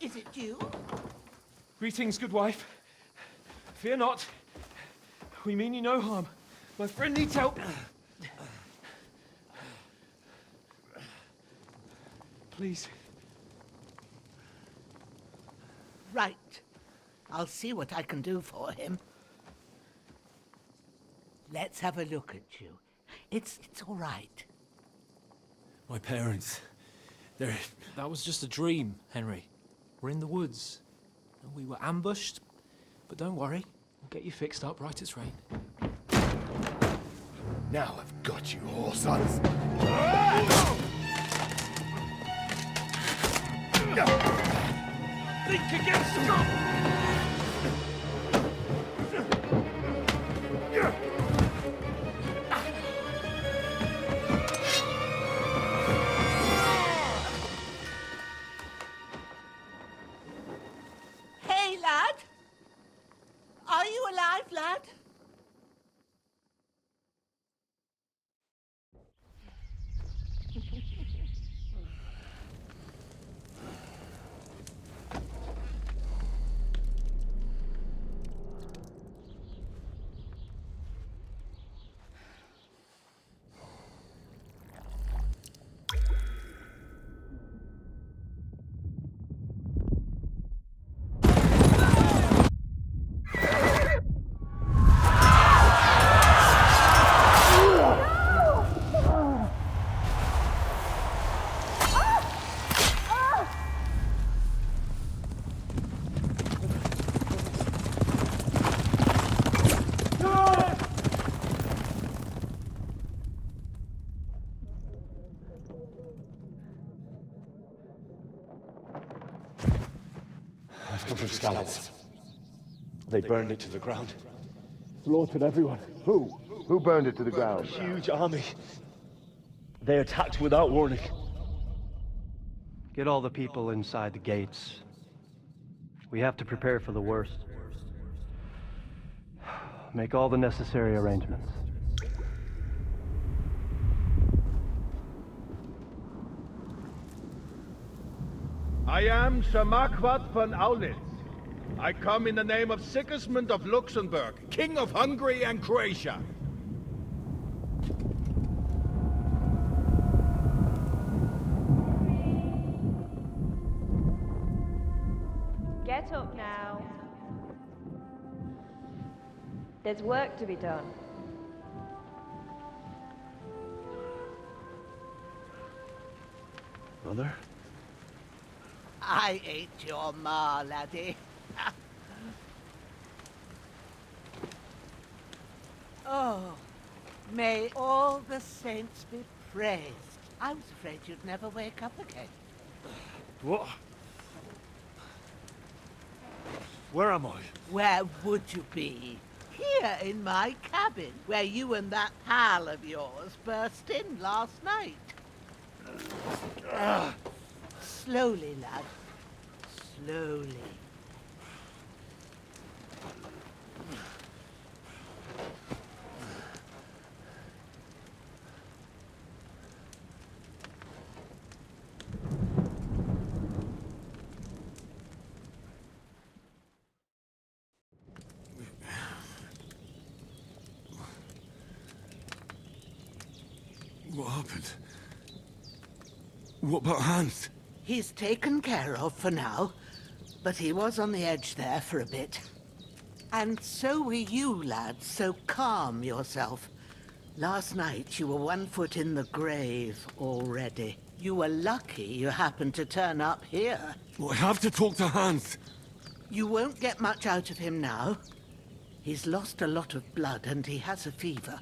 Is it you? Greetings, good wife. Fear not. We mean you no harm. My friend needs help. Please. Right. I'll see what I can do for him. Let's have a look at you. It's all right. My parents. They're... That was just a dream, Henry. We're in the woods. We were ambushed, but don't worry. We'll get you fixed up right as rain. Now I've got you, whoresons. Think again, Scott! Hey, lad! Are you alive, lad? I've come from Scallops. They burned it to the ground. Slaughtered everyone. Who? Who burned it to the ground? A huge army. They attacked without warning. Get all the people inside the gates. We have to prepare for the worst. Make all the necessary arrangements. I am Sir Marquardt von Aulitz. I come in the name of Sigismund of Luxembourg, King of Hungary and Croatia. Get up now. There's work to be done. Mother? I ain't your ma, laddie. Oh, may all the saints be praised. I was afraid you'd never wake up again. What? Where am I? Where would you be? Here in my cabin, where you and that pal of yours burst in last night. Slowly, lad. Slowly. What happened? What about Hans? He's taken care of for now, but he was on the edge there for a bit. And so were you, lad, so calm yourself. Last night you were 1 foot in the grave already. You were lucky you happened to turn up here. Well, I have to talk to Hans. You won't get much out of him now. He's lost a lot of blood and he has a fever.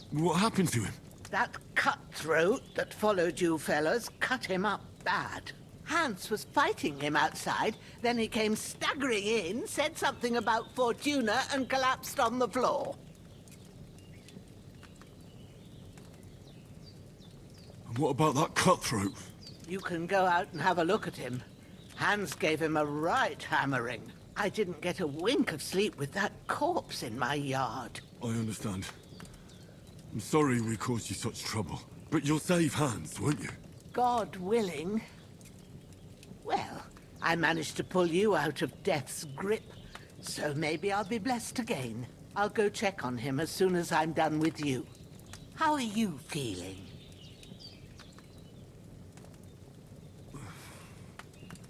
What happened to him? That cutthroat that followed you fellas cut him up bad. Hans was fighting him outside, then he came staggering in, said something about Fortuna, and collapsed on the floor. And what about that cutthroat? You can go out and have a look at him. Hans gave him a right hammering. I didn't get a wink of sleep with that corpse in my yard. I understand. I'm sorry we caused you such trouble. But you'll save Hans, won't you? God willing. Well, I managed to pull you out of death's grip, so maybe I'll be blessed again. I'll go check on him as soon as I'm done with you. How are you feeling?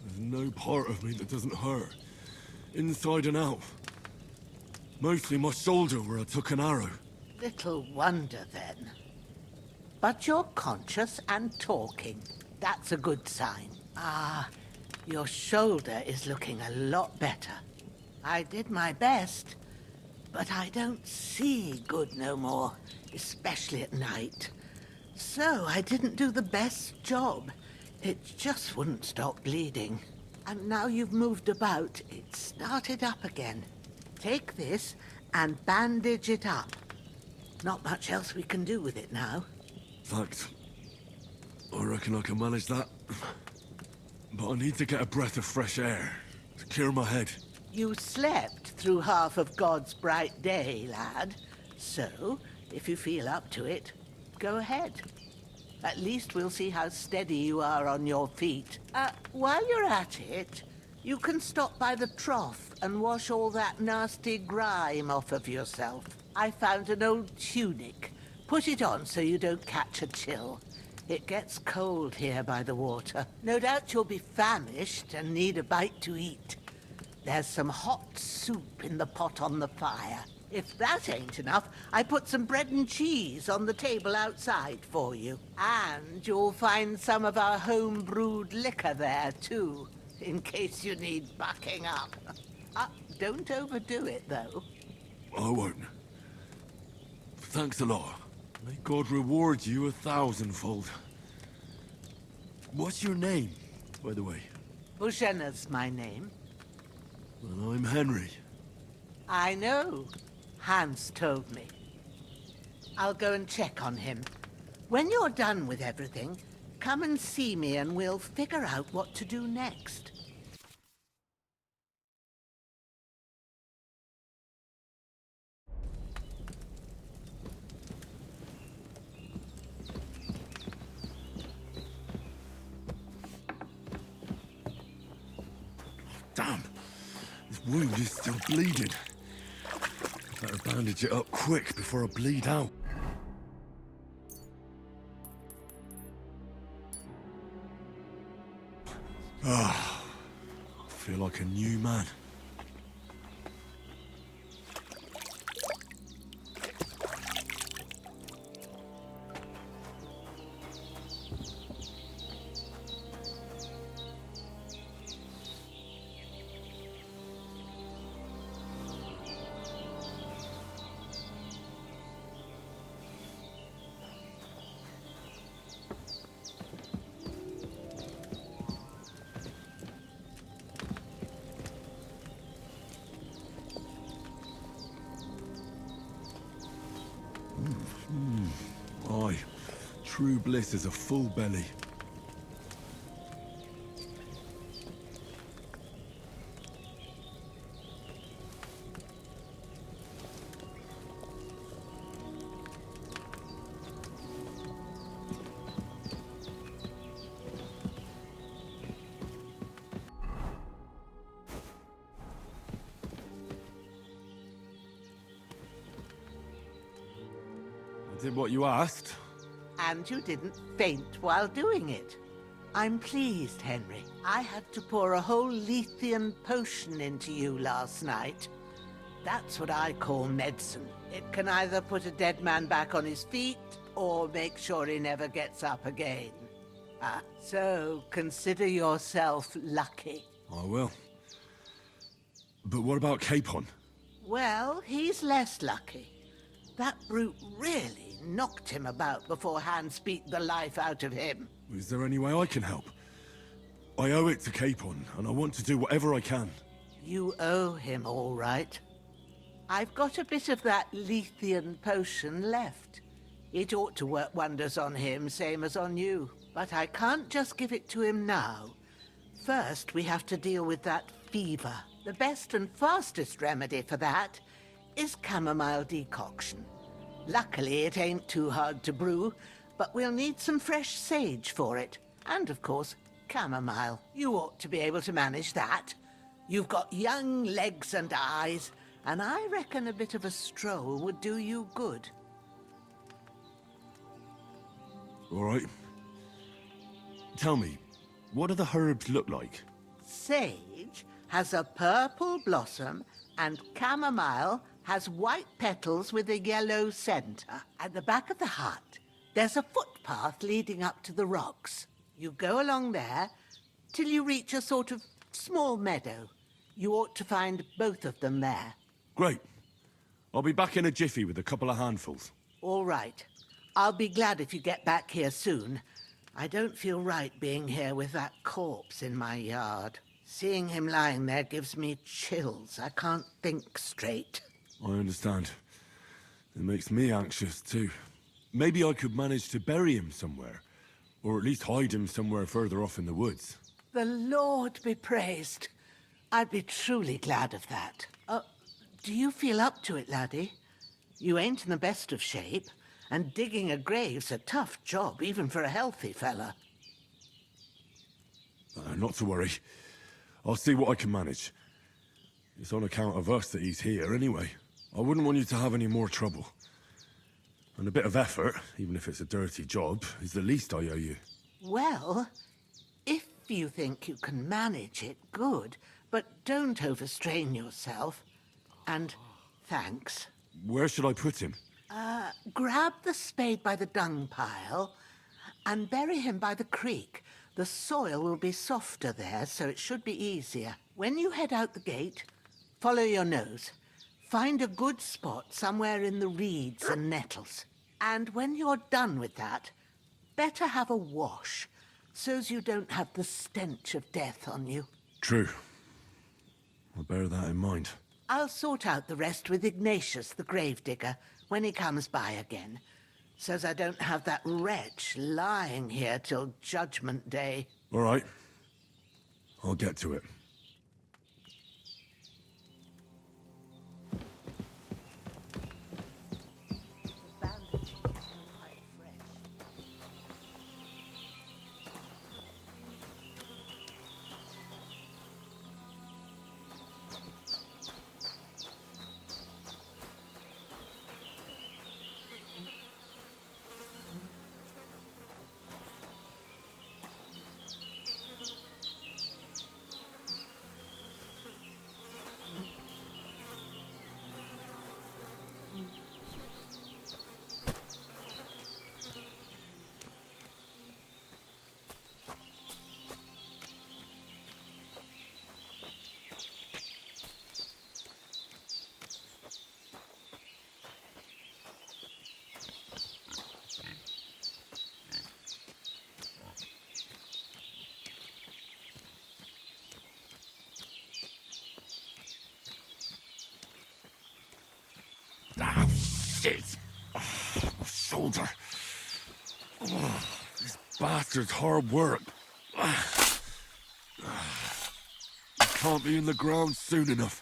There's no part of me that doesn't hurt. Inside and out. Mostly my shoulder where I took an arrow. Little wonder, then. But you're conscious and talking. That's a good sign. Ah, your shoulder is looking a lot better. I did my best, but I don't see good no more, especially at night. So I didn't do the best job. It just wouldn't stop bleeding. And now you've moved about, it started up again. Take this and bandage it up. Not much else we can do with it now. Thanks. I reckon I can manage that. But I need to get a breath of fresh air to clear my head. You slept through half of God's bright day, lad. So, if you feel up to it, go ahead. At least we'll see how steady you are on your feet. While you're at it, you can stop by the trough and wash all that nasty grime off of yourself. I found an old tunic. Put it on so you don't catch a chill. It gets cold here by the water. No doubt you'll be famished and need a bite to eat. There's some hot soup in the pot on the fire. If that ain't enough, I put some bread and cheese on the table outside for you. And you'll find some of our home-brewed liquor there, too, in case you need bucking up. Don't overdo it, though. I won't. Thanks a lot. May God reward you 1,000-fold. What's your name, by the way? Bushenna's my name. Well, I'm Henry. I know. Hans told me. I'll go and check on him. When you're done with everything, come and see me and we'll figure out what to do next. Damn! This wound is still bleeding. Better bandage it up quick before I bleed out. Ah, I feel like a new man. Aye, true bliss is a full belly. I did what you asked. And you didn't faint while doing it. I'm pleased, Henry. I had to pour a whole Lethean potion into you last night. That's what I call medicine. It can either put a dead man back on his feet, or make sure he never gets up again. So consider yourself lucky. I will. But what about Capon? Well, he's less lucky. That brute really knocked him about before Hans beat the life out of him. Is there any way I can help? I owe it to Capon, and I want to do whatever I can. You owe him, all right. I've got a bit of that Lethean potion left. It ought to work wonders on him, same as on you. But I can't just give it to him now. First, we have to deal with that fever. The best and fastest remedy for that is chamomile decoction. Luckily, it ain't too hard to brew, but we'll need some fresh sage for it. And, of course, chamomile. You ought to be able to manage that. You've got young legs and eyes, and I reckon a bit of a stroll would do you good. All right. Tell me, what do the herbs look like? Sage has a purple blossom, and chamomile has white petals with a yellow centre. At the back of the hut, there's a footpath leading up to the rocks. You go along there till you reach a sort of small meadow. You ought to find both of them there. Great. I'll be back in a jiffy with a couple of handfuls. All right. I'll be glad if you get back here soon. I don't feel right being here with that corpse in my yard. Seeing him lying there gives me chills. I can't think straight. I understand. It makes me anxious, too. Maybe I could manage to bury him somewhere. Or at least hide him somewhere further off in the woods. The Lord be praised. I'd be truly glad of that. Do you feel up to it, laddie? You ain't in the best of shape, and digging a grave's a tough job, even for a healthy fella. Not to worry. I'll see what I can manage. It's on account of us that he's here, anyway. I wouldn't want you to have any more trouble. And a bit of effort, even if it's a dirty job, is the least I owe you. Well, if you think you can manage it, good. But don't overstrain yourself. And thanks. Where should I put him? Grab the spade by the dung pile and bury him by the creek. The soil will be softer there, so it should be easier. When you head out the gate, follow your nose. Find a good spot somewhere in the reeds and nettles. And when you're done with that, better have a wash, so's you don't have the stench of death on you. True. I'll bear that in mind. I'll sort out the rest with Ignatius, the gravedigger, when he comes by again, so's I don't have that wretch lying here till Judgment Day. All right. I'll get to it. Ah, shit! Oh, my shoulder. Oh, this bastard's hard work. I can't be in the ground soon enough.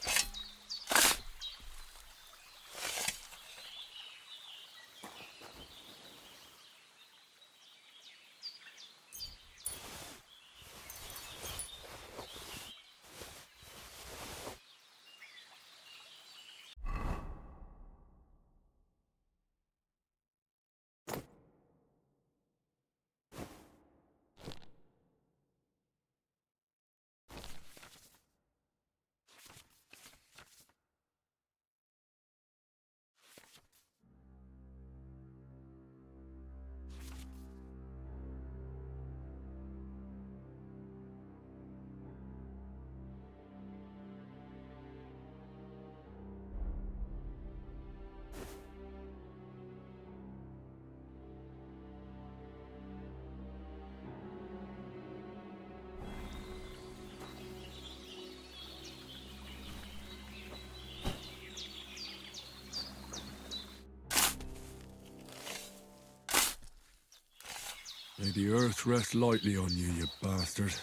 May the earth rest lightly on you, you bastard.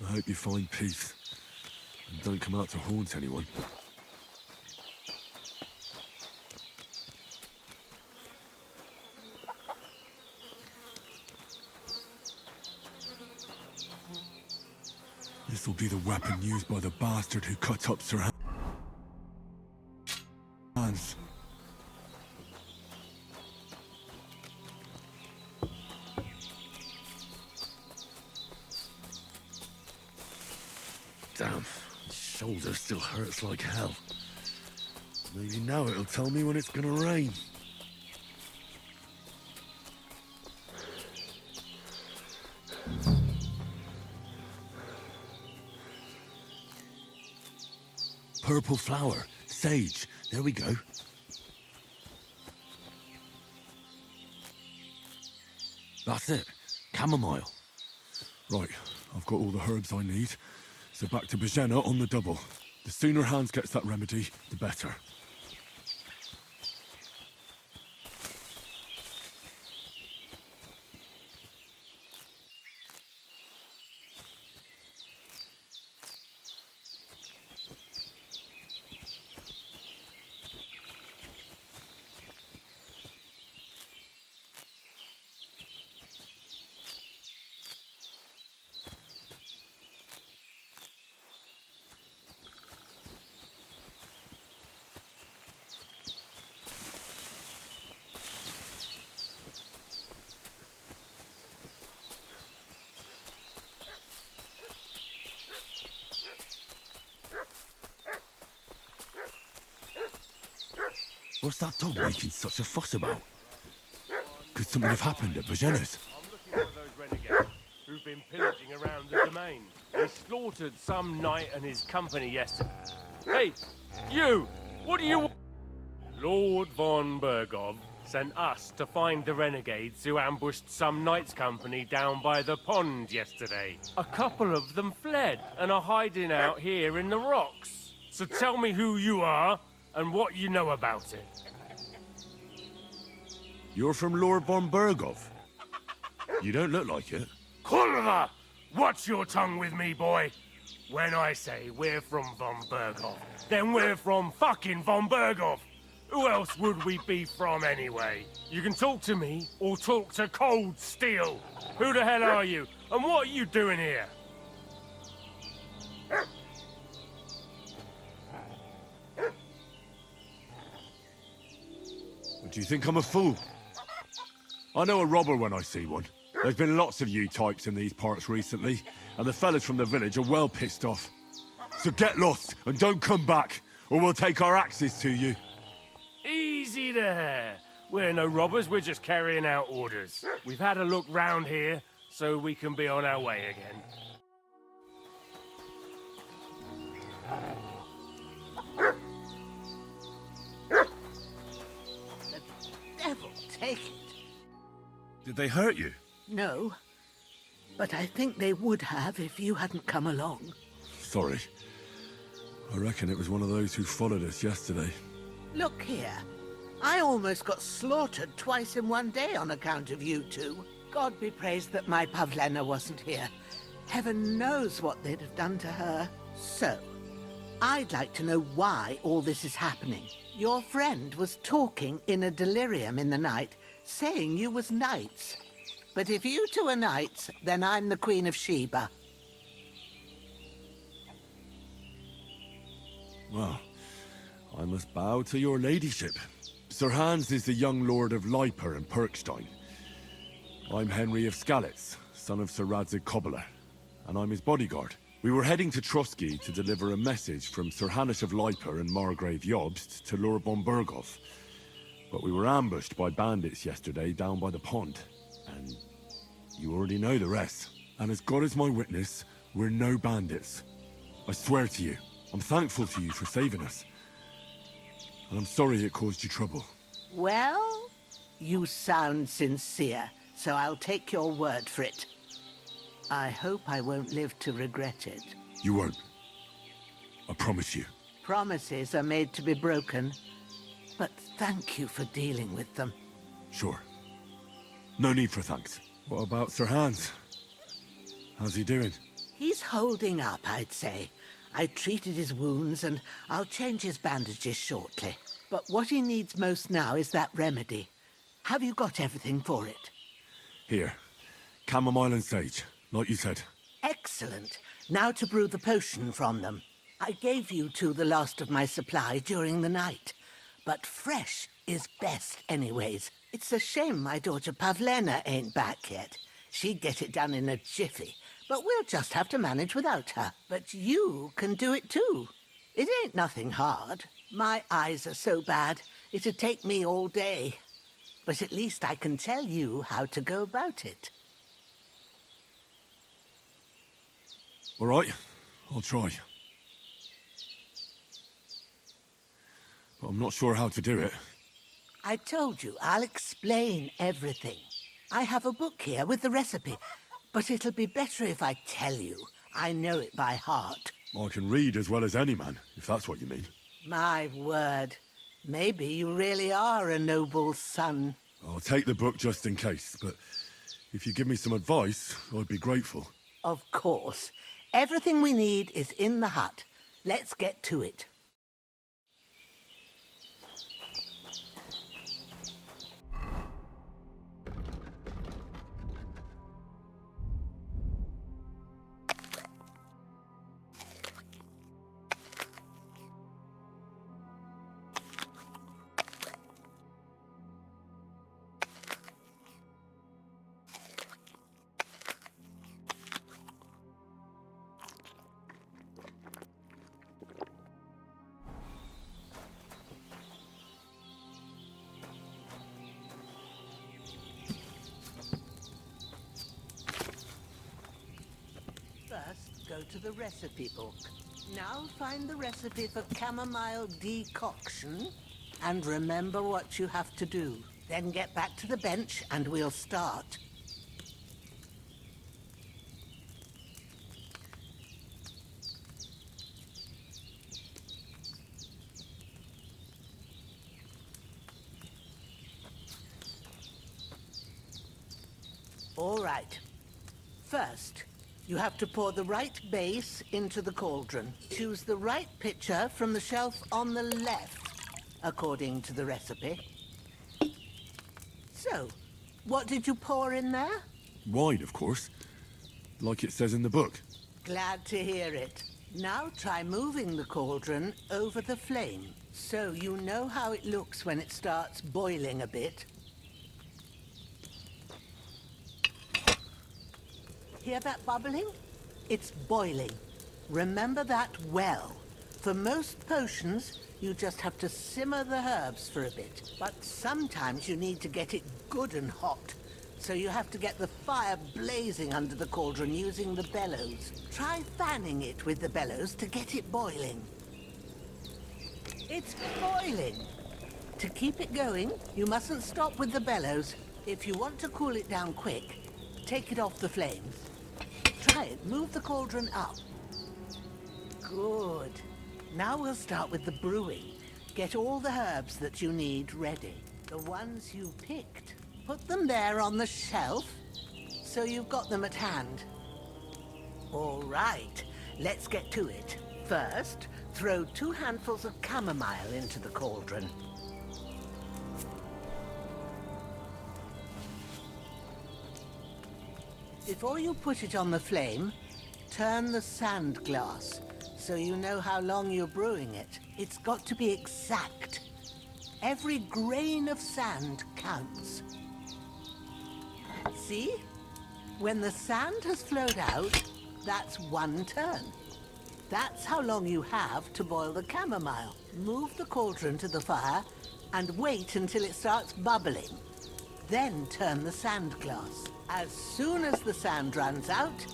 I hope you find peace. And don't come out to haunt anyone. This'll be the weapon used by the bastard who cut up Sir Hans. Damn, shoulder still hurts like hell. Maybe now it'll tell me when it's gonna rain. Purple flower, sage, there we go. That's it, chamomile. Right, I've got all the herbs I need, so back to Bajena on the double. The sooner Hans gets that remedy, the better. What's that dog making such a fuss about? Could something have happened at Bajena's? I'm looking for those renegades who've been pillaging around the domain. They slaughtered some knight and his company yesterday. Hey, you! What do you want? Lord von Bergov sent us to find the renegades who ambushed some knight's company down by the pond yesterday. A couple of them fled and are hiding out here in the rocks. So tell me who you are and what you know about it. You're from Lord von Bergov. You don't look like it. Kulva! Watch your tongue with me, boy. When I say we're from von Bergov, then we're from fucking von Bergov. Who else would we be from anyway? You can talk to me or talk to cold steel. Who the hell are you? And what are you doing here? Do you think I'm a fool? I know a robber when I see one. There's been lots of you types in these parts recently, and the fellas from the village are well pissed off. So get lost and don't come back, or we'll take our axes to you. Easy there. We're no robbers, we're just carrying out orders. We've had a look round here, so we can be on our way again. Devil take it. Did they hurt you? No, but I think they would have if you hadn't come along. Sorry. I reckon it was one of those who followed us yesterday. Look here. I almost got slaughtered twice in one day on account of you two. God be praised that my Pavlena wasn't here. Heaven knows what they'd have done to her. So, I'd like to know why all this is happening. Your friend was talking in a delirium in the night, saying you was knights. But if you two are knights, then I'm the Queen of Sheba. Well, I must bow to your ladyship. Sir Hans is the young lord of Leiper and Perkstein. I'm Henry of Skalitz, son of Sir Radzig Cobbler, and I'm his bodyguard. We were heading to Trotsky to deliver a message from Sir Hannes of Leiper and Margrave Jobst to Lord von Bergov. But we were ambushed by bandits yesterday down by the pond. And you already know the rest. And as God is my witness, we're no bandits. I swear to you, I'm thankful to you for saving us. And I'm sorry it caused you trouble. Well, you sound sincere, so I'll take your word for it. I hope I won't live to regret it. You won't. I promise you. Promises are made to be broken, but thank you for dealing with them. Sure. No need for thanks. What about Sir Hans? How's he doing? He's holding up, I'd say. I treated his wounds, and I'll change his bandages shortly. But what he needs most now is that remedy. Have you got everything for it? Here. Chamomile and sage, like you said. Excellent. Now to brew the potion from them. I gave you two the last of my supply during the night. But fresh is best anyways. It's a shame my daughter Pavlena ain't back yet. She'd get it done in a jiffy. But we'll just have to manage without her. But you can do it too. It ain't nothing hard. My eyes are so bad, it'd take me all day. But at least I can tell you how to go about it. All right, I'll try. But I'm not sure how to do it. I told you, I'll explain everything. I have a book here with the recipe, but it'll be better if I tell you. I know it by heart. I can read as well as any man, if that's what you mean. My word. Maybe you really are a noble son. I'll take the book just in case, but if you give me some advice, I'd be grateful. Of course. Everything we need is in the hut. Let's get to it. First, go to the recipe book. Now find the recipe for chamomile decoction and remember what you have to do. Then get back to the bench and we'll start. All right. First, you have to pour the right base into the cauldron. Choose the right pitcher from the shelf on the left, according to the recipe. So, what did you pour in there? Wine, of course. Like it says in the book. Glad to hear it. Now try moving the cauldron over the flame, so you know how it looks when it starts boiling a bit. Hear that bubbling? It's boiling. Remember that well. For most potions, you just have to simmer the herbs for a bit. But sometimes you need to get it good and hot. So you have to get the fire blazing under the cauldron using the bellows. Try fanning it with the bellows to get it boiling. It's boiling. To keep it going, you mustn't stop with the bellows. If you want to cool it down quick, take it off the flames. Try it. Move the cauldron up. Good. Now we'll start with the brewing. Get all the herbs that you need ready. The ones you picked. Put them there on the shelf, so you've got them at hand. All right. Let's get to it. First, throw 2 handfuls of chamomile into the cauldron. Before you put it on the flame, turn the sand glass so you know how long you're brewing it. It's got to be exact. Every grain of sand counts. See? When the sand has flowed out, that's 1 turn. That's how long you have to boil the chamomile. Move the cauldron to the fire and wait until it starts bubbling. Then turn the sand glass. As soon as the sand runs out,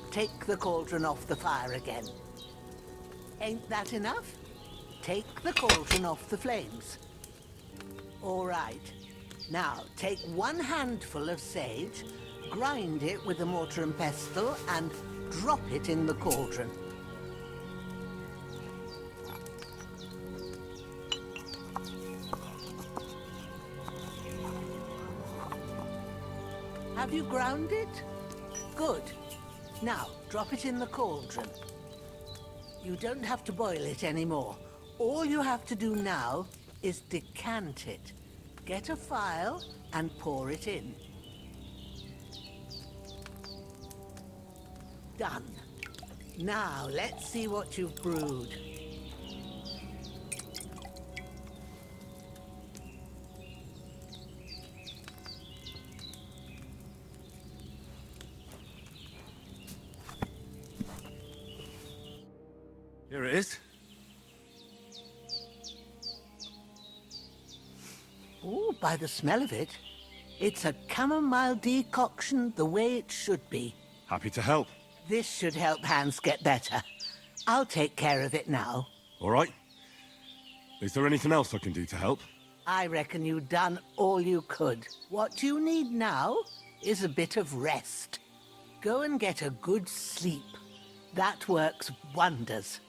take the cauldron off the fire again. Ain't that enough? Take the cauldron off the flames. All right. Now, take 1 handful of sage, grind it with a mortar and pestle, and drop it in the cauldron. Have you ground it? Good. Now, drop it in the cauldron. You don't have to boil it anymore. All you have to do now is decant it. Get a phial and pour it in. Done. Now, let's see what you've brewed. Here it is. Oh, by the smell of it, it's a chamomile decoction the way it should be. Happy to help. This should help Hans get better. I'll take care of it now. All right. Is there anything else I can do to help? I reckon you've done all you could. What you need now is a bit of rest. Go and get a good sleep. That works wonders.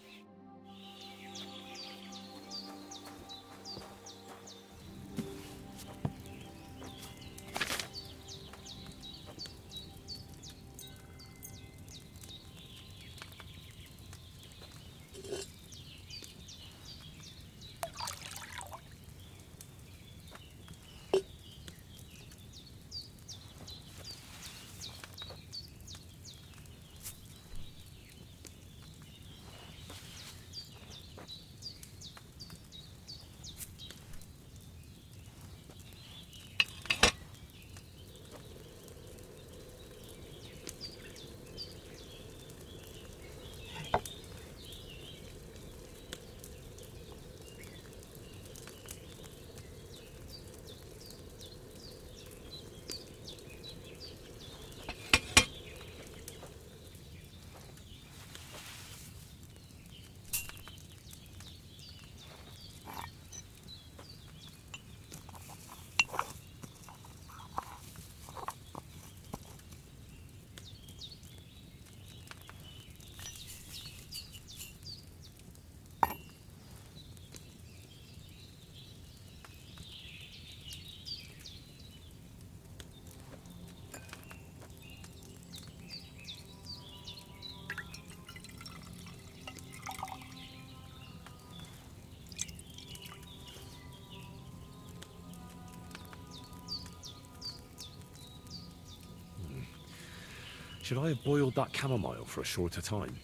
Should I have boiled that chamomile for a shorter time?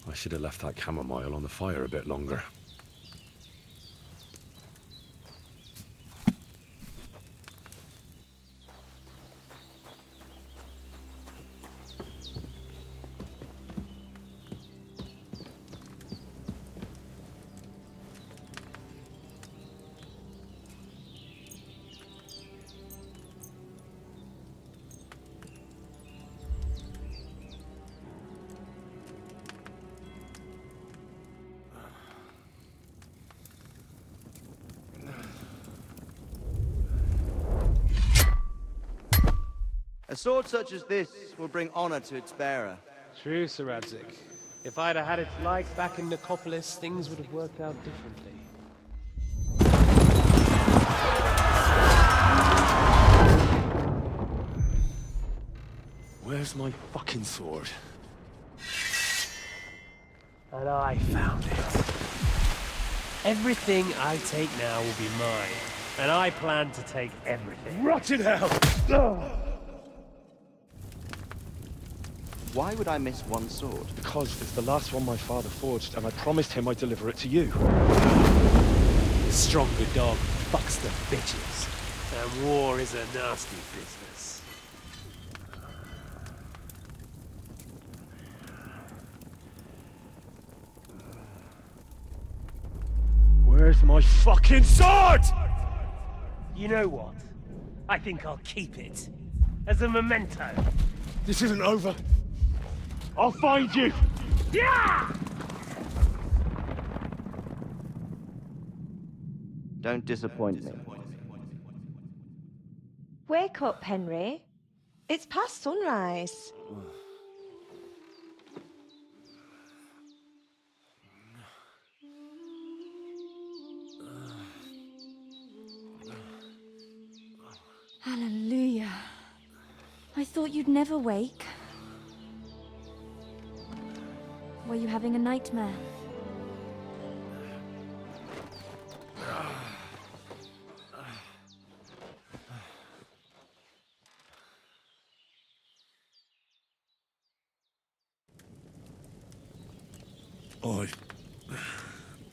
I should have left that chamomile on the fire a bit longer. A sword such as this will bring honor to its bearer. True, Sir Radzik. If I'd have had its like back in Nicopolis, things would have worked out differently. Where's my fucking sword? And I found it. Everything I take now will be mine. And I plan to take everything. Rotted hell! Why would I miss one sword? Because it's the last one my father forged, and I promised him I'd deliver it to you. The stronger dog fucks the bitches. And war is a nasty business. Where's my fucking sword? You know what? I think I'll keep it. As a memento. This isn't over. I'll find you! Yeah! Don't disappoint me. Wake up, Henry. It's past sunrise. Hallelujah. I thought you'd never wake. Were you having a nightmare?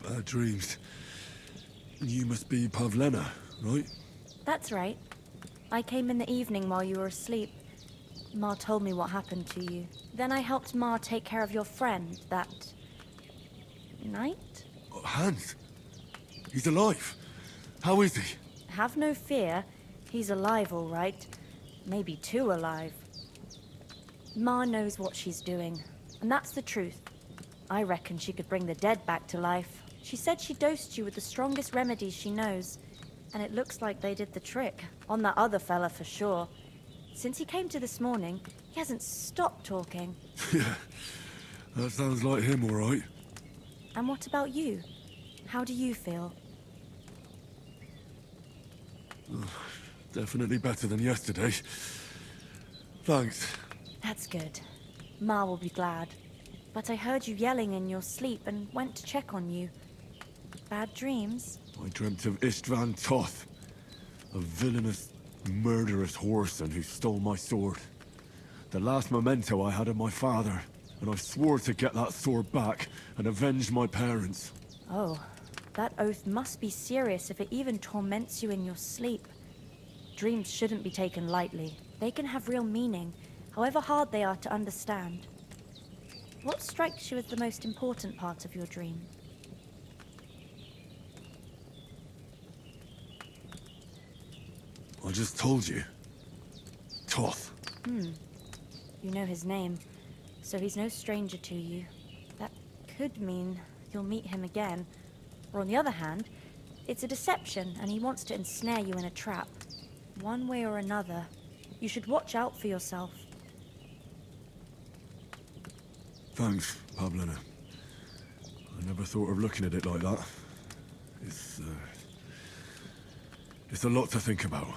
Bad dreams. You must be Pavlena, right? That's right. I came in the evening while you were asleep. Ma told me what happened to you. Then I helped Ma take care of your friend that night? Hans? He's alive. How is he? Have no fear. He's alive, all right. Maybe too alive. Ma knows what she's doing, and that's the truth. I reckon she could bring the dead back to life. She said she dosed you with the strongest remedies she knows, and it looks like they did the trick. On that other fella for sure. Since he came to this morning, he hasn't stopped talking. Yeah, that sounds like him, all right. And what about you? How do you feel? Definitely better than yesterday. Thanks. That's good. Ma will be glad. But I heard you yelling in your sleep and went to check on you. Bad dreams? I dreamt of Istvan Toth, a villainous, murderous whoreson who stole my sword. The last memento I had of my father, and I swore to get that sword back and avenge my parents. Oh, that oath must be serious if it even torments you in your sleep. Dreams shouldn't be taken lightly. They can have real meaning, however hard they are to understand. What strikes you as the most important part of your dream? I just told you. Toth. You know his name, so he's no stranger to you. That could mean you'll meet him again. Or on the other hand, it's a deception and he wants to ensnare you in a trap. One way or another, you should watch out for yourself. Thanks, Pavlena. I never thought of looking at it like that. It's a lot to think about.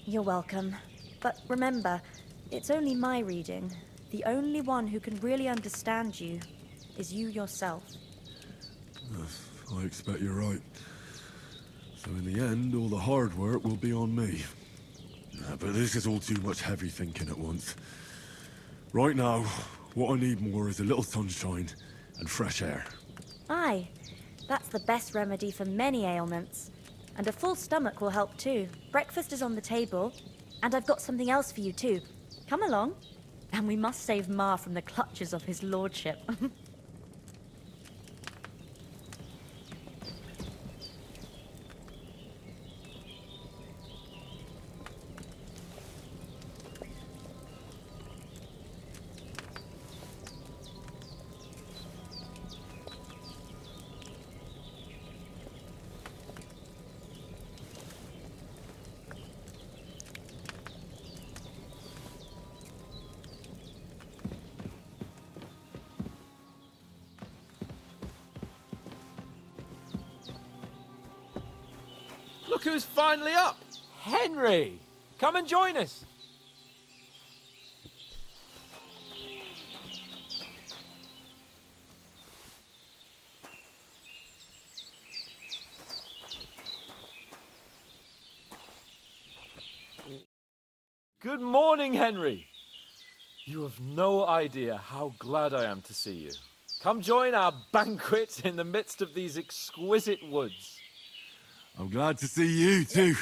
You're welcome. But remember, it's only my reading. The only one who can really understand you is you yourself. I expect you're right. So in the end, all the hard work will be on me. But this is all too much heavy thinking at once. Right now, what I need more is a little sunshine and fresh air. Aye, that's the best remedy for many ailments. And a full stomach will help too. Breakfast is on the table, and I've got something else for you too. Come along. And we must save Ma from the clutches of his lordship. Look who's finally up! Henry! Come and join us! Good morning, Henry. You have no idea how glad I am to see you. Come join our banquet in the midst of these exquisite woods. I'm glad to see you, too.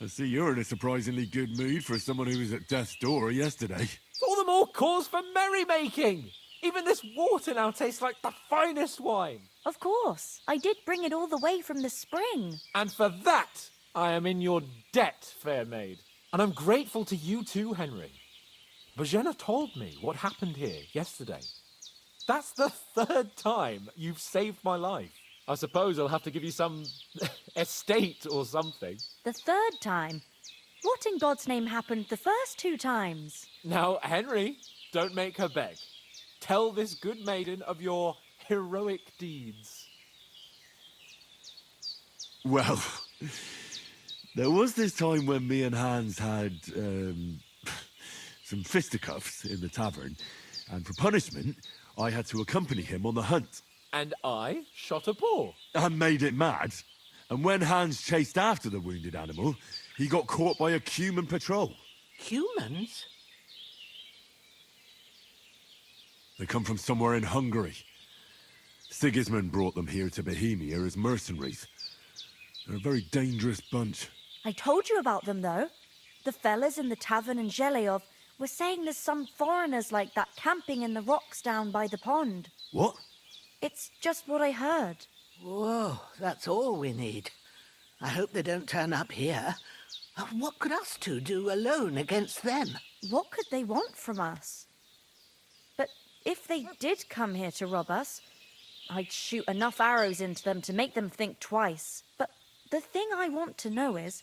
I see you're in a surprisingly good mood for someone who was at death's door yesterday. All the more cause for merrymaking! Even this water now tastes like the finest wine. Of course. I did bring it all the way from the spring. And for that, I am in your debt, fair maid. And I'm grateful to you too, Henry. Bajena told me what happened here yesterday. That's the 3rd time you've saved my life. I suppose I'll have to give you some estate or something. The 3rd time? What in God's name happened the first 2 times? Now, Henry, don't make her beg. Tell this good maiden of your heroic deeds. Well, there was this time when me and Hans had some fisticuffs in the tavern, and for punishment, I had to accompany him on the hunt. And I shot a boar. And made it mad. And when Hans chased after the wounded animal, he got caught by a human patrol. Humans? They come from somewhere in Hungary. Sigismund brought them here to Bohemia as mercenaries. They're a very dangerous bunch. I told you about them, though. The fellas in the tavern in Zheleyov were saying there's some foreigners like that camping in the rocks down by the pond. What? It's just what I heard. Whoa, that's all we need. I hope they don't turn up here. What could us two do alone against them? What could they want from us? But if they did come here to rob us, I'd shoot enough arrows into them to make them think twice. But the thing I want to know is,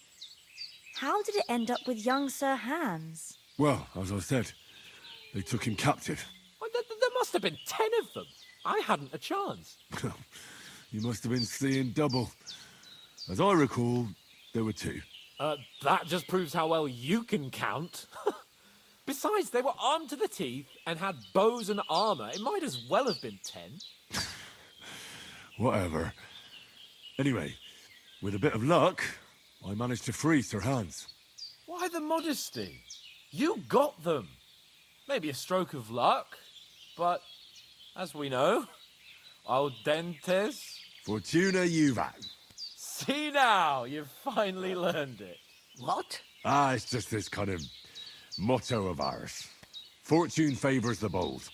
how did it end up with young Sir Hans? Well, as I said, they took him captive. Well, there must have been 10 of them. I hadn't a chance. You must have been seeing double. As I recall, there were 2. That just proves how well you can count. Besides, they were armed to the teeth and had bows and armor. It might as well have been 10. Whatever. Anyway, with a bit of luck, I managed to free Sir Hans. Why the modesty? You got them. Maybe a stroke of luck, but as we know, al dentes. Fortuna juvat. See now, you've finally learned it. What? It's just this kind of motto of ours. Fortune favors the bold.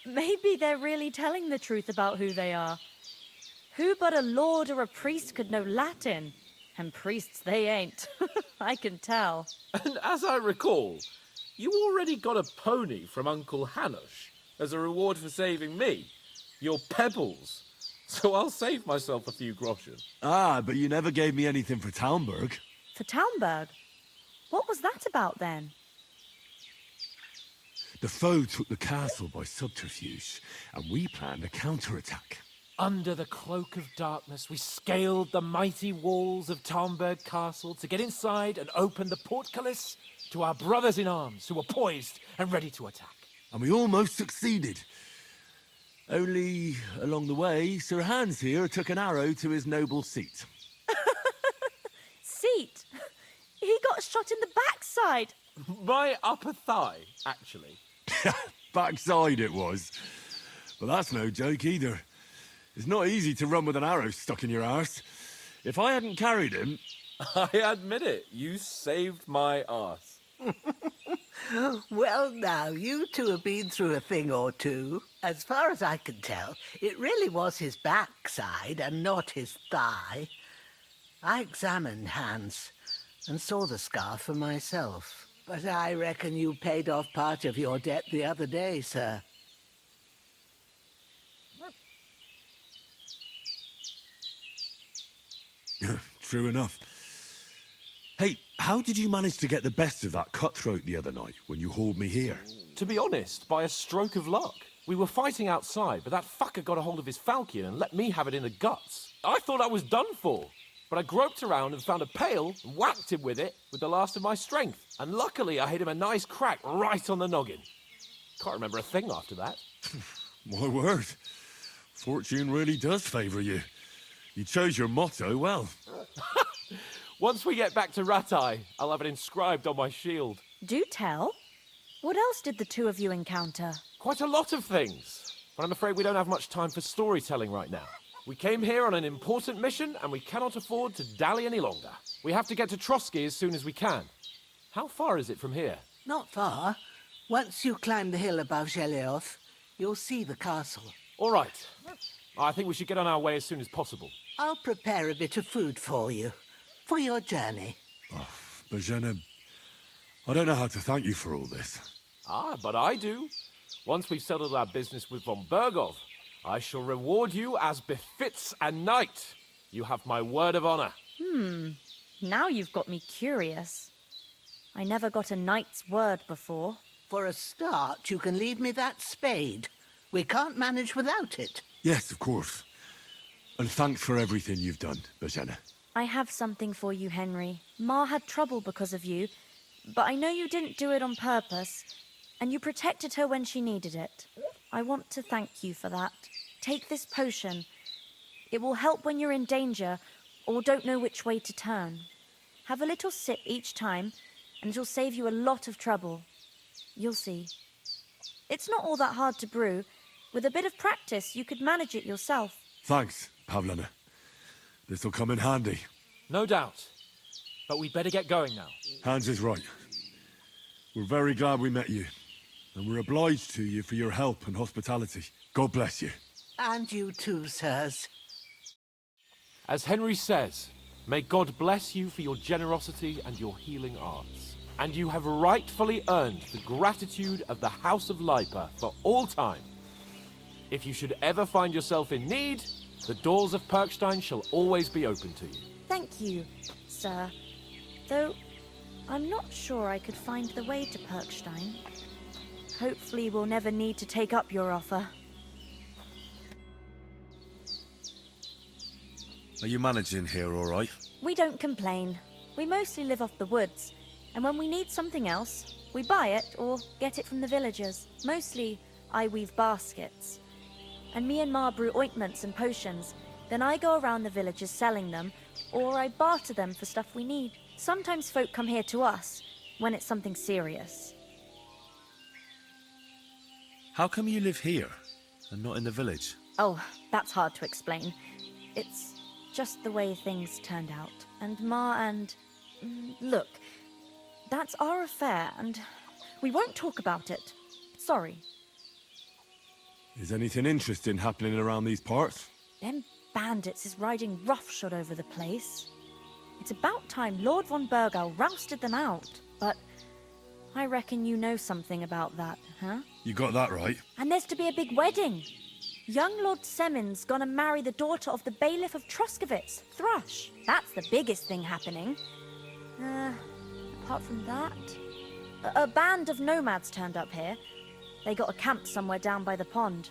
Maybe they're really telling the truth about who they are. Who but a lord or a priest could know Latin? And priests they ain't. I can tell. And as I recall, you already got a pony from Uncle Hanush as a reward for saving me. Your pebbles. So I'll save myself a few groschen. But you never gave me anything for Talmberg. For Talmberg? What was that about then? The foe took the castle by subterfuge, and we planned a counterattack. Under the cloak of darkness, we scaled the mighty walls of Talmberg Castle to get inside and open the portcullis to our brothers in arms who were poised and ready to attack. And we almost succeeded. Only, along the way, Sir Hans here took an arrow to his noble seat. Seat? He got shot in the backside. My upper thigh, actually. Backside it was. But that's no joke either. It's not easy to run with an arrow stuck in your arse. If I hadn't carried him... I admit it, you saved my arse. Well, now, you two have been through a thing or two. As far as I can tell, it really was his backside and not his thigh. I examined Hans and saw the scar for myself. But I reckon you paid off part of your debt the other day, sir. True enough. Hey, how did you manage to get the best of that cutthroat the other night when you hauled me here? To be honest, by a stroke of luck. We were fighting outside, but that fucker got a hold of his falchion and let me have it in the guts. I thought I was done for. But I groped around and found a pail and whacked him with it with the last of my strength. And luckily I hit him a nice crack right on the noggin. Can't remember a thing after that. My word. Fortune really does favour you. You chose your motto well. Once we get back to Ratai, I'll have it inscribed on my shield. Do tell. What else did the two of you encounter? Quite a lot of things. But I'm afraid we don't have much time for storytelling right now. We came here on an important mission, and we cannot afford to dally any longer. We have to get to Trotsky as soon as we can. How far is it from here? Not far. Once you climb the hill above Zheleov, you'll see the castle. All right. I think we should get on our way as soon as possible. I'll prepare a bit of food for you, for your journey. Oh, Bozhena, I don't know how to thank you for all this. Ah, but I do. Once we've settled our business with von Bergov, I shall reward you as befits a knight. You have my word of honor. Now you've got me curious. I never got a knight's word before. For a start, you can leave me that spade. We can't manage without it. Yes, of course. And thanks for everything you've done, Bozhena. I have something for you, Henry. Ma had trouble because of you, but I know you didn't do it on purpose, and you protected her when she needed it. I want to thank you for that. Take this potion. It will help when you're in danger or don't know which way to turn. Have a little sip each time, and it'll save you a lot of trouble. You'll see. It's not all that hard to brew. With a bit of practice, you could manage it yourself. Thanks, Pavlena. This'll come in handy. No doubt. But we'd better get going now. Hans is right. We're very glad we met you. And we're obliged to you for your help and hospitality. God bless you. And you too, sirs. As Henry says, may God bless you for your generosity and your healing arts. And you have rightfully earned the gratitude of the House of Lipa for all time. If you should ever find yourself in need, the doors of Perkstein shall always be open to you. Thank you, sir. Though, I'm not sure I could find the way to Perkstein. Hopefully we'll never need to take up your offer. Are you managing here all right? We don't complain. We mostly live off the woods, and when we need something else, we buy it or get it from the villagers. Mostly, I weave baskets. And me and Ma brew ointments and potions. Then I go around the villages selling them, or I barter them for stuff we need. Sometimes folk come here to us, when it's something serious. How come you live here, and not in the village? Oh, that's hard to explain. It's just the way things turned out. And Ma and... Look, that's our affair, and we won't talk about it. Sorry. Is anything interesting happening around these parts? Them bandits is riding roughshod over the place. It's about time Lord von Bergau rousted them out. But I reckon you know something about that, huh? You got that right. And there's to be a big wedding. Young Lord Semin's gonna marry the daughter of the bailiff of Troskowitz, Thrush. That's the biggest thing happening. Apart from that... A band of nomads turned up here. They got a camp somewhere down by the pond.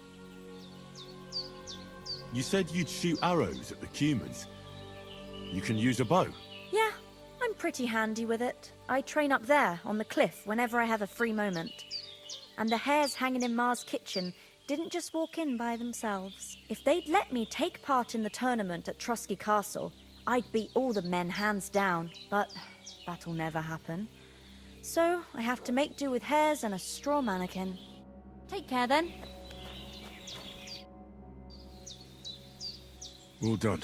You said you'd shoot arrows at the Cumans. You can use a bow. Yeah, I'm pretty handy with it. I train up there, on the cliff, whenever I have a free moment. And the hares hanging in Ma's kitchen didn't just walk in by themselves. If they'd let me take part in the tournament at Trotsky Castle, I'd beat all the men hands down, but that'll never happen. So I have to make do with hares and a straw mannequin. Take care then. Well done.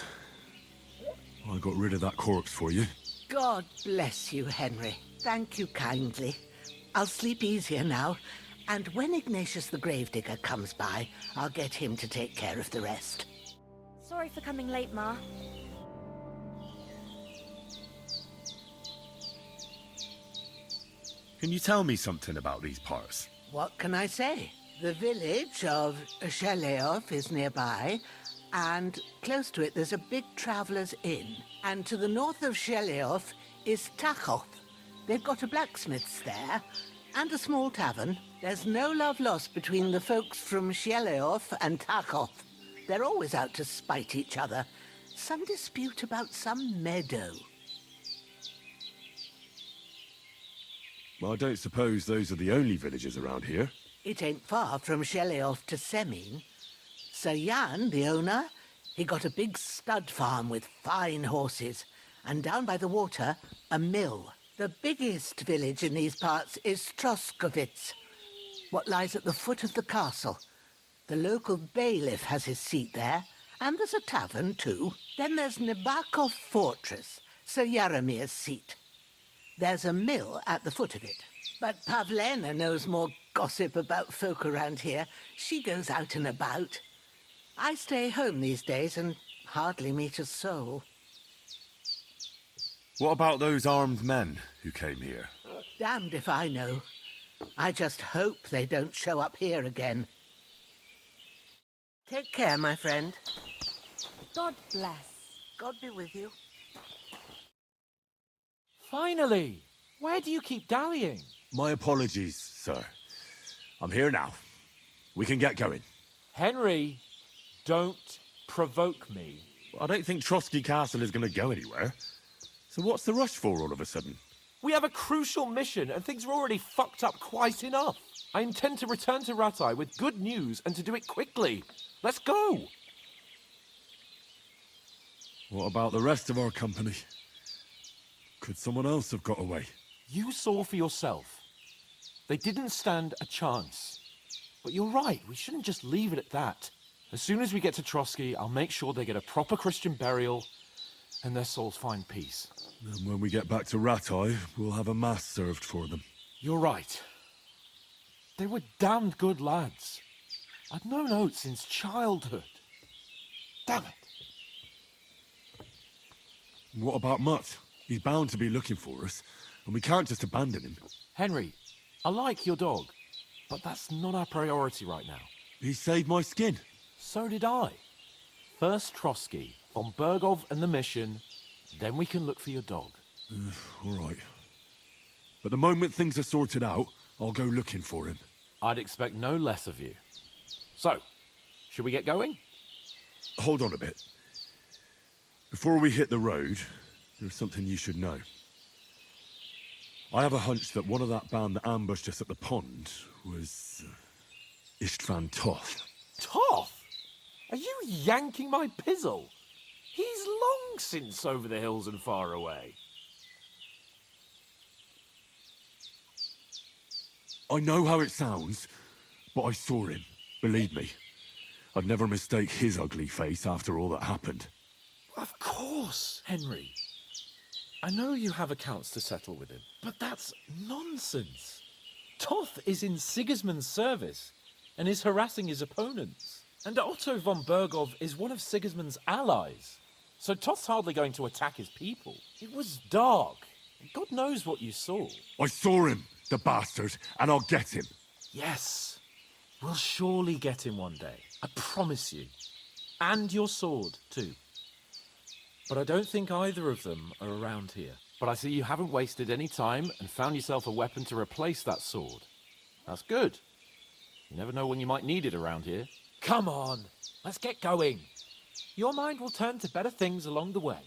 I got rid of that corpse for you. God bless you, Henry. Thank you kindly. I'll sleep easier now, and when Ignatius the Gravedigger comes by, I'll get him to take care of the rest. Sorry for coming late, Ma. Can you tell me something about these parts? What can I say? The village of Zheleov is nearby, and close to it there's a big traveller's inn. And to the north of Zheleov is Tachov. They've got a blacksmith's there, and a small tavern. There's no love lost between the folks from Zheleov and Tachov. They're always out to spite each other. Some dispute about some meadow. Well, I don't suppose those are the only villages around here. It ain't far from Zheleov to Semin. Sir Jan, the owner, he got a big stud farm with fine horses, And down by the water, a mill. The biggest village in these parts is Troskovitz, what lies at the foot of the castle. The local bailiff has his seat there, and there's a tavern too. Then there's Nabakov Fortress, Sir Yaramir's seat. There's a mill at the foot of it. But Pavlena knows more gossip about folk around here. She goes out and about. I stay home these days and hardly meet a soul. What about those armed men who came here? Damned if I know. I just hope they don't show up here again. Take care, my friend. God bless. God be with you. Finally! Where do you keep dallying? My apologies, sir. I'm here now. We can get going. Henry, don't provoke me. I don't think Trotsky Castle is going to go anywhere. So what's the rush for all of a sudden? We have a crucial mission, and things are already fucked up quite enough. I intend to return to Ratai with good news, and to do it quickly. Let's go! What about the rest of our company? Could someone else have got away? You saw for yourself. They didn't stand a chance. But you're right, we shouldn't just leave it at that. As soon as we get to Trotsky, I'll make sure they get a proper Christian burial, and their souls find peace. And when we get back to Ratai, we'll have a mass served for them. You're right. They were damned good lads. I've known Oates since childhood. Damn it. What about Mutt? He's bound to be looking for us, and we can't just abandon him. Henry, I like your dog, but that's not our priority right now. He saved my skin. So did I. First Trotsky, von Bergov and the mission, then we can look for your dog. All right. But the moment things are sorted out, I'll go looking for him. I'd expect no less of you. So, should we get going? Hold on a bit. Before we hit the road, there's something you should know. I have a hunch that one of that band that ambushed us at the pond was Istvan Toth. Toth? Are you yanking my pizzle? He's long since over the hills and far away. I know how it sounds, but I saw him. Believe me. I'd never mistake his ugly face after all that happened. Of course, Henry. I know you have accounts to settle with him, but that's nonsense. Toth is in Sigismund's service and is harassing his opponents. And Otto von Bergov is one of Sigismund's allies. So Toth's hardly going to attack his people. It was dark. God knows what you saw. I saw him, the bastard, and I'll get him. Yes. We'll surely get him one day. I promise you. And your sword, too. But I don't think either of them are around here. But I see you haven't wasted any time and found yourself a weapon to replace that sword. That's good. You never know when you might need it around here. Come on, let's get going. Your mind will turn to better things along the way.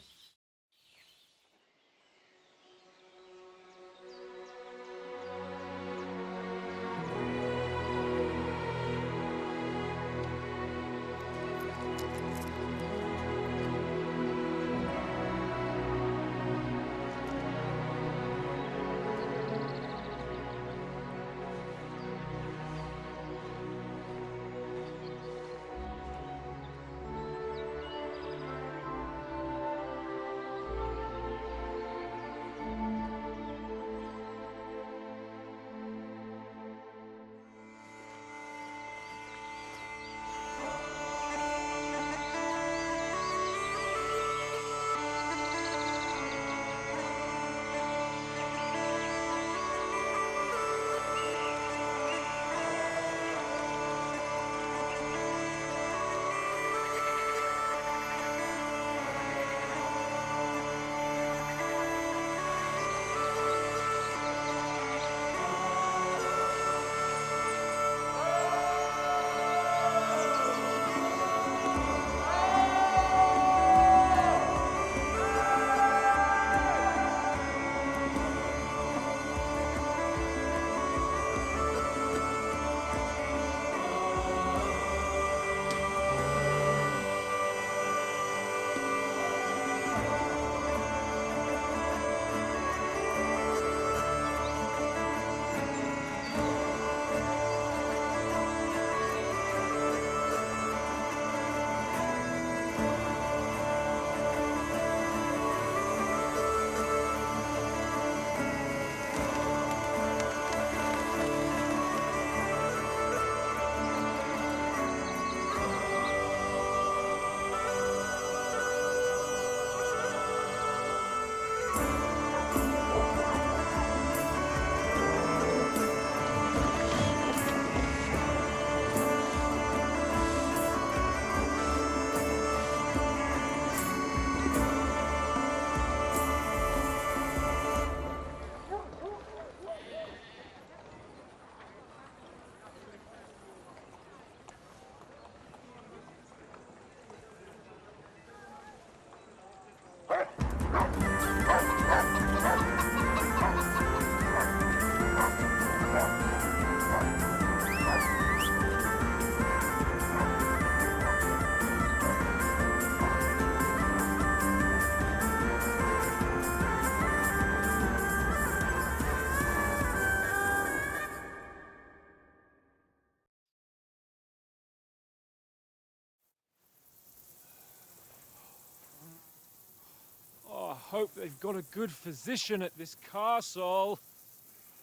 hope they've got a good physician at this castle.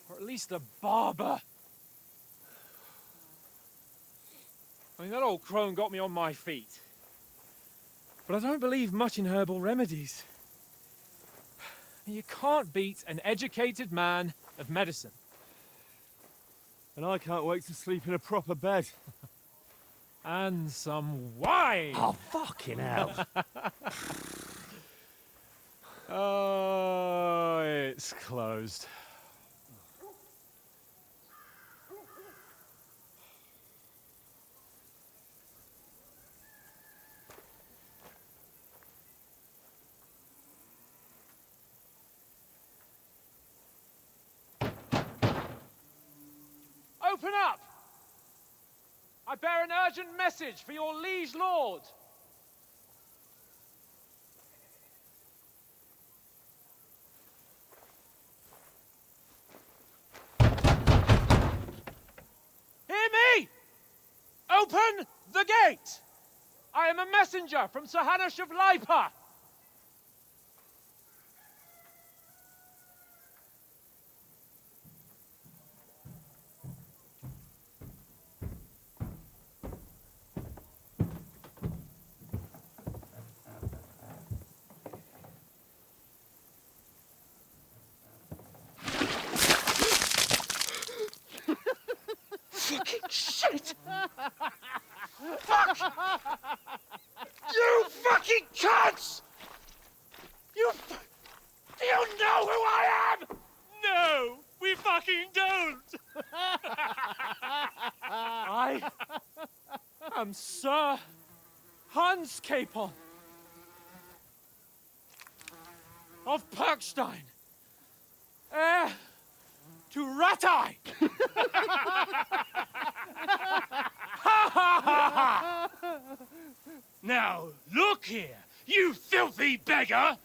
Or at least a barber. I mean, that old crone got me on my feet. But I don't believe much in herbal remedies. You can't beat an educated man of medicine. And I can't wait to sleep in a proper bed. And some wine! Oh, fucking hell. Oh, it's closed. Open up! I bear an urgent message for your liege lord. Hear me! Open the gate! I am a messenger from Sir Hanush of Lipa. Fucking shit! Fuck! You fucking cunts! Do you know who I am? No, we fucking don't! I am Sir Hans Capon of Perkstein, heir to Ratai! Now, look here, you filthy beggar!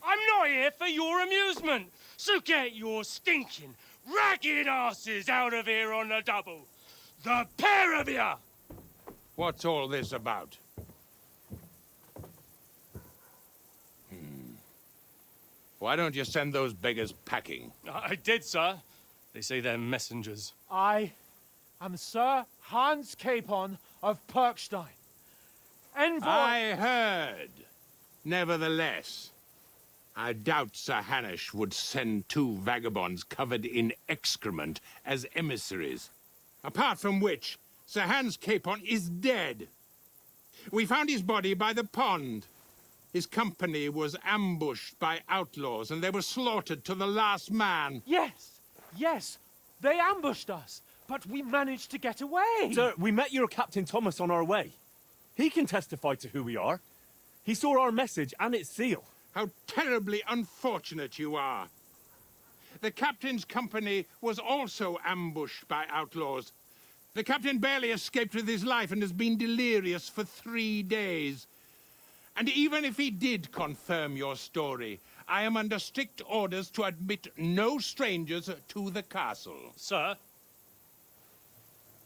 I'm not here for your amusement, so get your stinking, ragged asses out of here on the double. The pair of you! What's all this about? Why don't you send those beggars packing? I did, sir. They say they're messengers. I am Sir Hans Capon of Perkstein. Envoy... I heard. Nevertheless, I doubt Sir Hanush would send two vagabonds covered in excrement as emissaries. Apart from which, Sir Hans Capon is dead. We found his body by the pond. His company was ambushed by outlaws, and they were slaughtered to the last man. Yes, yes, they ambushed us, but we managed to get away. Sir, we met your Captain Thomas on our way. He can testify to who we are. He saw our message and its seal. How terribly unfortunate you are. The captain's company was also ambushed by outlaws. The captain barely escaped with his life and has been delirious for 3 days. And even if he did confirm your story, I am under strict orders to admit no strangers to the castle. Sir,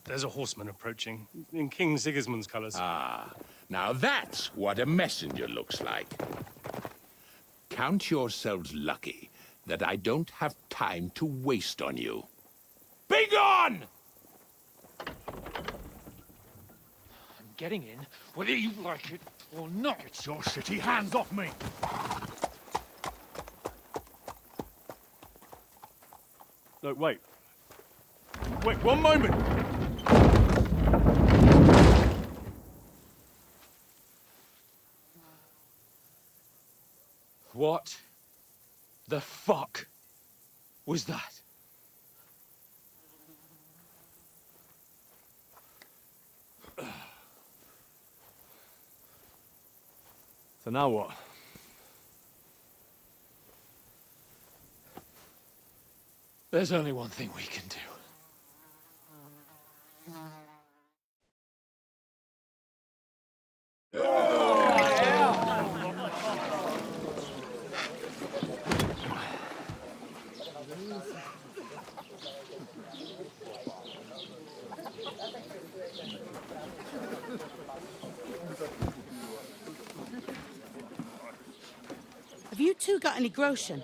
there's a horseman approaching, in King Sigismund's colours. Ah, now that's what a messenger looks like. Count yourselves lucky that I don't have time to waste on you. Be gone! I'm getting in, whether you like it or not. It's your city. Hands off me! Look, wait. Wait, one moment! What the fuck was that? So now what? There's only one thing we can do. Have you two got any groschen?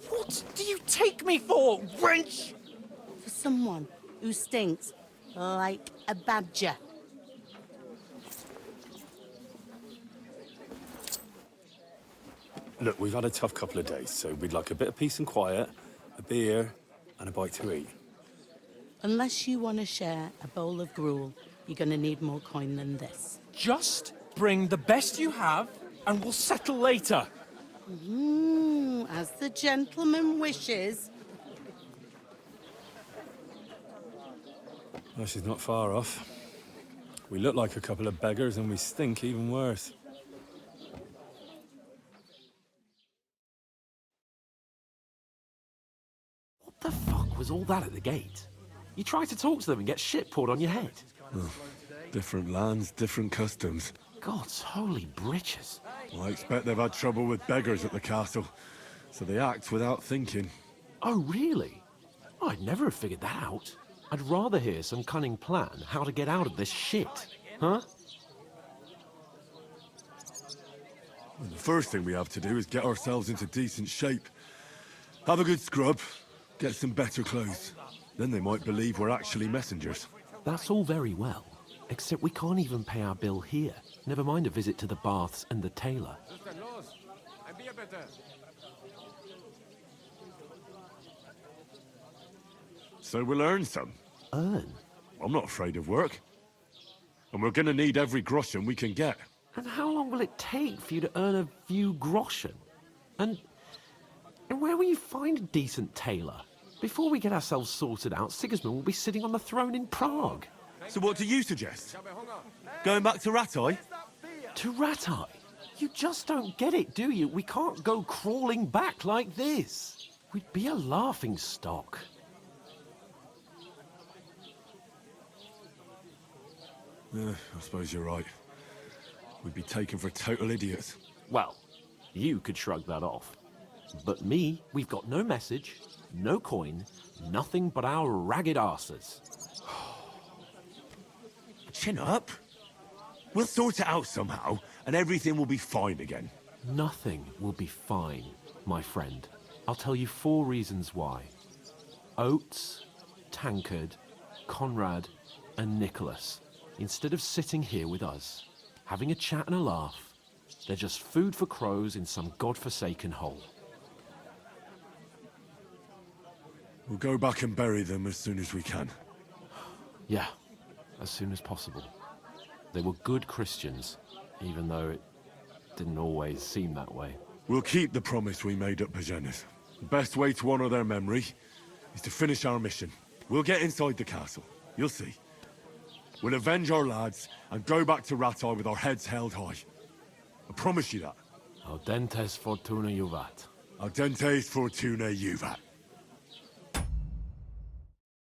What do you take me for, wench? For someone who stinks like a badger. Look, we've had a tough couple of days, so we'd like a bit of peace and quiet, a beer, and a bite to eat. Unless you want to share a bowl of gruel, you're going to need more coin than this. Just bring the best you have, and we'll settle later. As the gentleman wishes. Well, she's not far off. We look like a couple of beggars, and we stink even worse. What the fuck was all that at the gate? You try to talk to them and get shit poured on your head. Oh, different lands, different customs. God's holy britches. Well, I expect they've had trouble with beggars at the castle, so they act without thinking. Oh, really? I'd never have figured that out. I'd rather hear some cunning plan how to get out of this shit. Huh? Well, the first thing we have to do is get ourselves into decent shape. Have a good scrub, get some better clothes. Then they might believe we're actually messengers. That's all very well, except we can't even pay our bill here. Never mind a visit to the baths and the tailor. So we'll earn some. Earn? I'm not afraid of work. And we're gonna need every groschen we can get. And how long will it take for you to earn a few groschen? And where will you find a decent tailor? Before we get ourselves sorted out, Sigismund will be sitting on the throne in Prague. So what do you suggest? Going back to Ratai? To Ratai? You just don't get it, do you? We can't go crawling back like this. We'd be a laughing stock. I suppose you're right. We'd be taken for total idiots. Well, you could shrug that off. But me, we've got no message, no coin, nothing but our ragged arses. Chin up. We'll sort it out somehow, and everything will be fine again. Nothing will be fine, my friend. I'll tell you 4 reasons why. Oates, Tankard, Conrad, and Nicholas, instead of sitting here with us, having a chat and a laugh, they're just food for crows in some godforsaken hole. We'll go back and bury them as soon as we can. Yeah, as soon as possible. They were good Christians, even though it didn't always seem that way. We'll keep the promise we made at Pagenes. The best way to honor their memory is to finish our mission. We'll get inside the castle. You'll see. We'll avenge our lads and go back to Ratai with our heads held high. I promise you that. Audentes fortuna juvat. Audentes fortuna juvat.